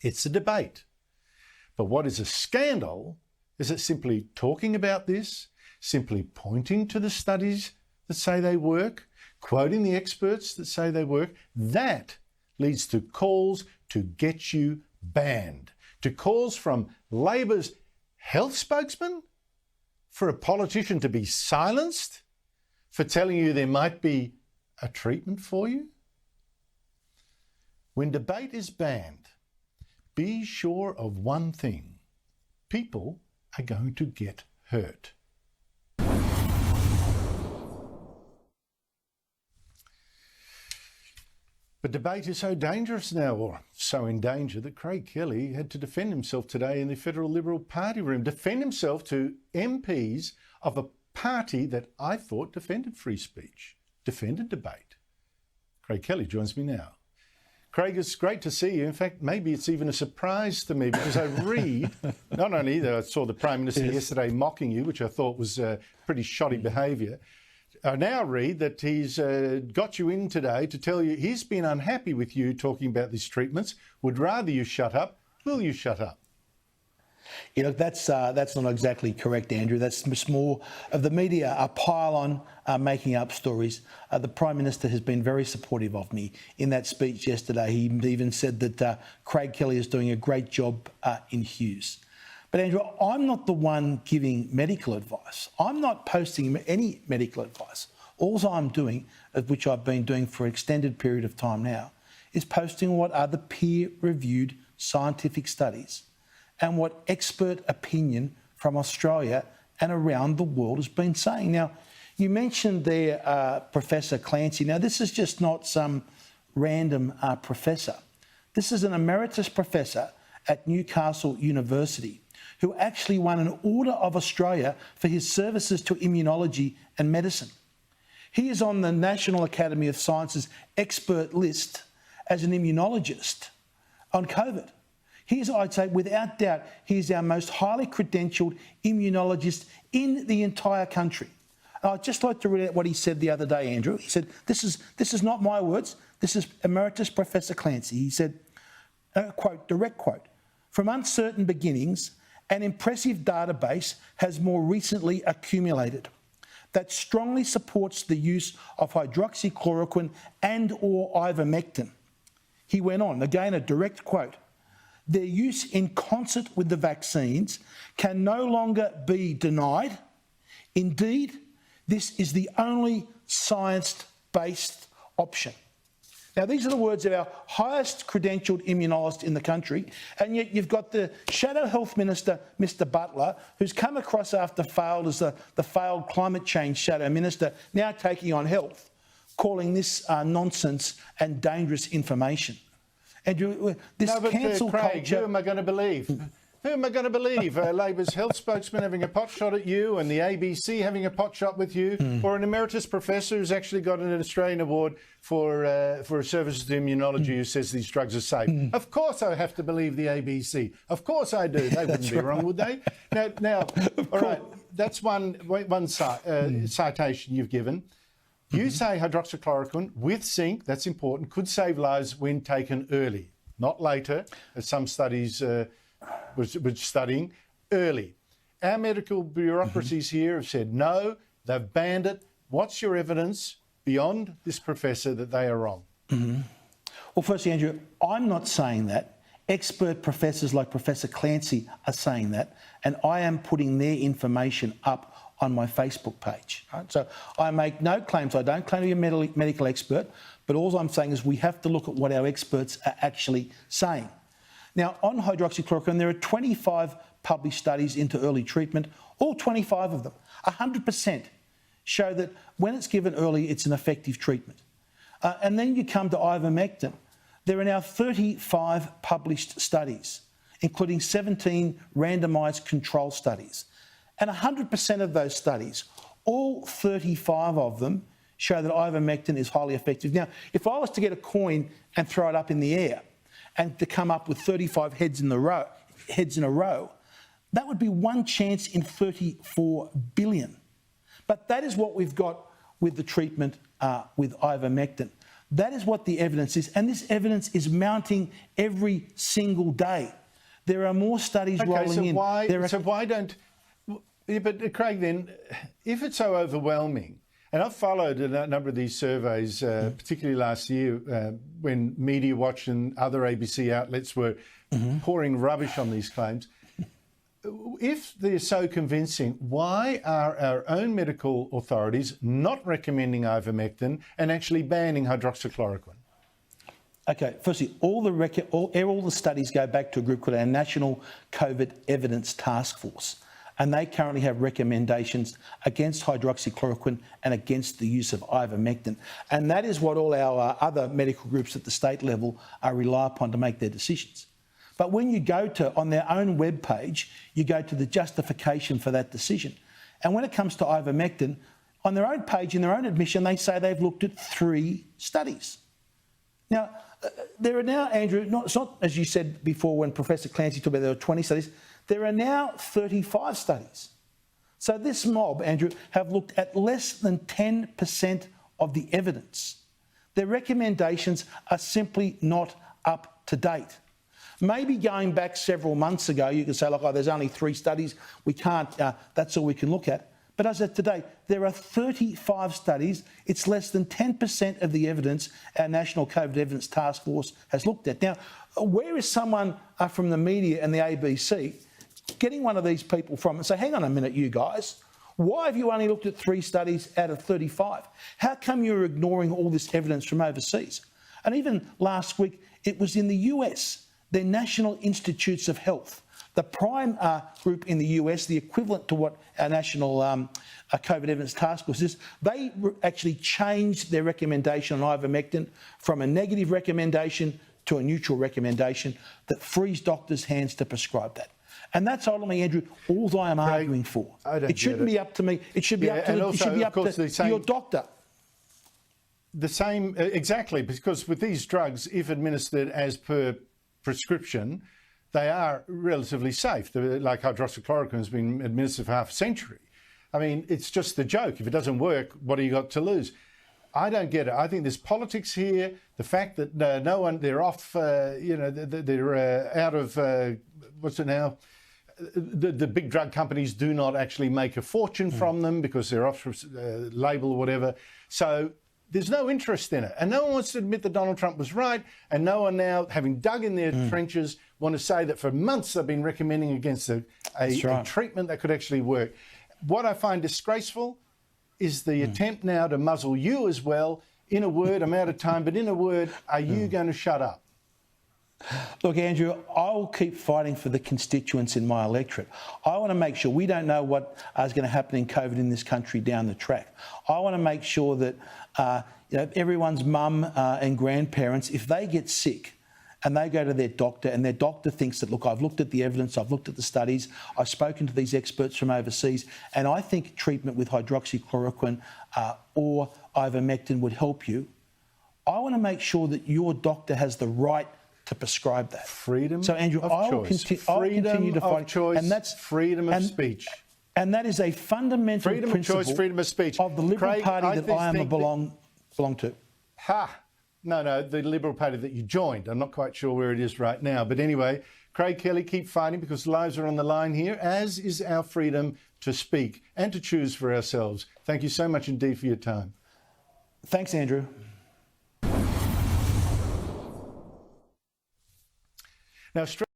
It's a debate. But what is a scandal is that simply talking about this, simply pointing to the studies that say they work, quoting the experts that say they work, that leads to calls to get you banned, to calls from Labor's health spokesman for a politician to be silenced for telling you there might be a treatment for you. When debate is banned, be sure of one thing: people are going to get hurt. But debate is so dangerous now, or so in danger, that Craig Kelly had to defend himself today in the Federal Liberal Party room, defend himself to MPs of a party that I thought defended free speech, defended debate. Craig Kelly joins me now. Craig, it's great to see you. In fact, maybe it's even a surprise to me, because I read, not only that I saw the Prime Minister yesterday mocking you, which I thought was pretty shoddy behaviour, I now read that he's got you in today to tell you he's been unhappy with you talking about these treatments, would rather you shut up. Will you shut up? You know, that's not exactly correct, Andrew. That's more of the media, a pile on making up stories. The Prime Minister has been very supportive of me in that speech yesterday. He even said that Craig Kelly is doing a great job in Hughes. But Andrew, I'm not the one giving medical advice. I'm not posting any medical advice. All I'm doing, which I've been doing for an extended period of time now, is posting what are the peer-reviewed scientific studies and what expert opinion from Australia and around the world has been saying. Now, you mentioned there Professor Clancy. Now, this is just not some random professor. This is an emeritus professor at Newcastle University who actually won an Order of Australia for his services to immunology and medicine. He is on the National Academy of Sciences expert list as an immunologist on COVID. I'd say, without doubt, he is our most highly credentialed immunologist in the entire country. And I'd just like to read out what he said the other day, Andrew. He said, this is not my words, this is Emeritus Professor Clancy. He said, quote, direct quote, "From uncertain beginnings, an impressive database has more recently accumulated that strongly supports the use of hydroxychloroquine and or ivermectin." He went on, again a direct quote, "Their use in concert with the vaccines can no longer be denied. Indeed, this is the only science-based option." Now, these are the words of our highest credentialed immunologist in the country, and yet you've got the Shadow Health Minister, Mr Butler, who's come across after failed as the failed climate change Shadow Minister, now taking on health, calling this nonsense and dangerous information. And this cancel culture... Who am I going to believe? Who am I going to believe? Labor's health spokesman having a pot shot at you, and the ABC having a pot shot with you, or an emeritus professor who's actually got an Australian award for services to immunology who says these drugs are safe? Of course I have to believe the ABC. Of course I do. They wouldn't be wrong, would they? Now, all right, that's one citation you've given. You say hydroxychloroquine with zinc, that's important, could save lives when taken early, not later, as some studies were studying, early. Our medical bureaucracies here have said no, they've banned it. What's your evidence beyond this professor that they are wrong? Well, firstly, Andrew, I'm not saying that. Expert professors like Professor Clancy are saying that, and I am putting their information up on my Facebook page. Right? So I make no claims. I don't claim to be a medical expert, but all I'm saying is we have to look at what our experts are actually saying. Now, on hydroxychloroquine, there are 25 published studies into early treatment. All 25 of them, 100%, show that when it's given early, it's an effective treatment. And then you come to ivermectin. There are now 35 published studies, including 17 randomised control studies. And 100% of those studies, all 35 of them, show that ivermectin is highly effective. Now, if I was to get a coin and throw it up in the air and to come up with 35 heads in a row, that would be one chance in 34 billion. But that is what we've got with the treatment with ivermectin. That is what the evidence is. And this evidence is mounting every single day. There are more studies rolling in. Why don't... Yeah, but Craig, then, if it's so overwhelming, and I've followed a number of these surveys, particularly last year when Media Watch and other ABC outlets were pouring rubbish on these claims. If they're so convincing, why are our own medical authorities not recommending ivermectin and actually banning hydroxychloroquine? Okay, firstly, all the studies go back to a group called our National COVID Evidence Task Force, and they currently have recommendations against hydroxychloroquine and against the use of ivermectin. And that is what all our other medical groups at the state level rely upon to make their decisions. But when you go to, on their own webpage, you go to the justification for that decision. And when it comes to ivermectin, on their own page, in their own admission, they say they've looked at 3 studies. Now, there are now, Andrew, it's not as you said before when Professor Clancy talked about there were 20 studies, there are now 35 studies. So this mob, Andrew, have looked at less than 10% of the evidence. Their recommendations are simply not up to date. Maybe going back several months ago, you could say, look, there's only 3 studies, we can't, that's all we can look at. But as of today, there are 35 studies. It's less than 10% of the evidence our National COVID Evidence Task Force has looked at. Now, where is someone from the media and the ABC getting one of these people from and say, hang on a minute, you guys, why have you only looked at 3 studies out of 35? How come you're ignoring all this evidence from overseas? And even last week, it was in the US, their National Institutes of Health, the prime group in the US, the equivalent to what our National COVID Evidence Task Force is, they actually changed their recommendation on ivermectin from a negative recommendation to a neutral recommendation that frees doctors' hands to prescribe that. And that's ultimately, Andrew, all I am arguing for. It shouldn't be up to me. It should be up to your doctor. The same, exactly, because with these drugs, if administered as per prescription, they are relatively safe. Like hydroxychloroquine has been administered for half a century. I mean, it's just the joke. If it doesn't work, what do you got to lose? I don't get it. I think there's politics here. The fact that no one, they're off, they're out of, what's it now? The big drug companies do not actually make a fortune from them because they're off label or whatever. So there's no interest in it. And no one wants to admit that Donald Trump was right. And no one now, having dug in their trenches, want to say that for months they've been recommending against a treatment that could actually work. What I find disgraceful is the attempt now to muzzle you as well. In a word, I'm out of time, but in a word, are you going to shut up? Look, Andrew, I will keep fighting for the constituents in my electorate. I want to make sure we don't know what is going to happen in COVID in this country down the track. I want to make sure that everyone's mum and grandparents, if they get sick and they go to their doctor and their doctor thinks that, look, I've looked at the evidence, I've looked at the studies, I've spoken to these experts from overseas, and I think treatment with hydroxychloroquine or ivermectin would help you, I want to make sure that your doctor has the right to prescribe that. Freedom so, Andrew, of I'll continue to fight. Choice, and that's freedom of speech. And that is a fundamental principle of choice, freedom of speech of the Liberal Party that I am belong to. No, the Liberal Party that you joined. I'm not quite sure where it is right now. But anyway, Craig Kelly, keep fighting because lives are on the line here, as is our freedom to speak and to choose for ourselves. Thank you so much indeed for your time. Thanks, Andrew. Now,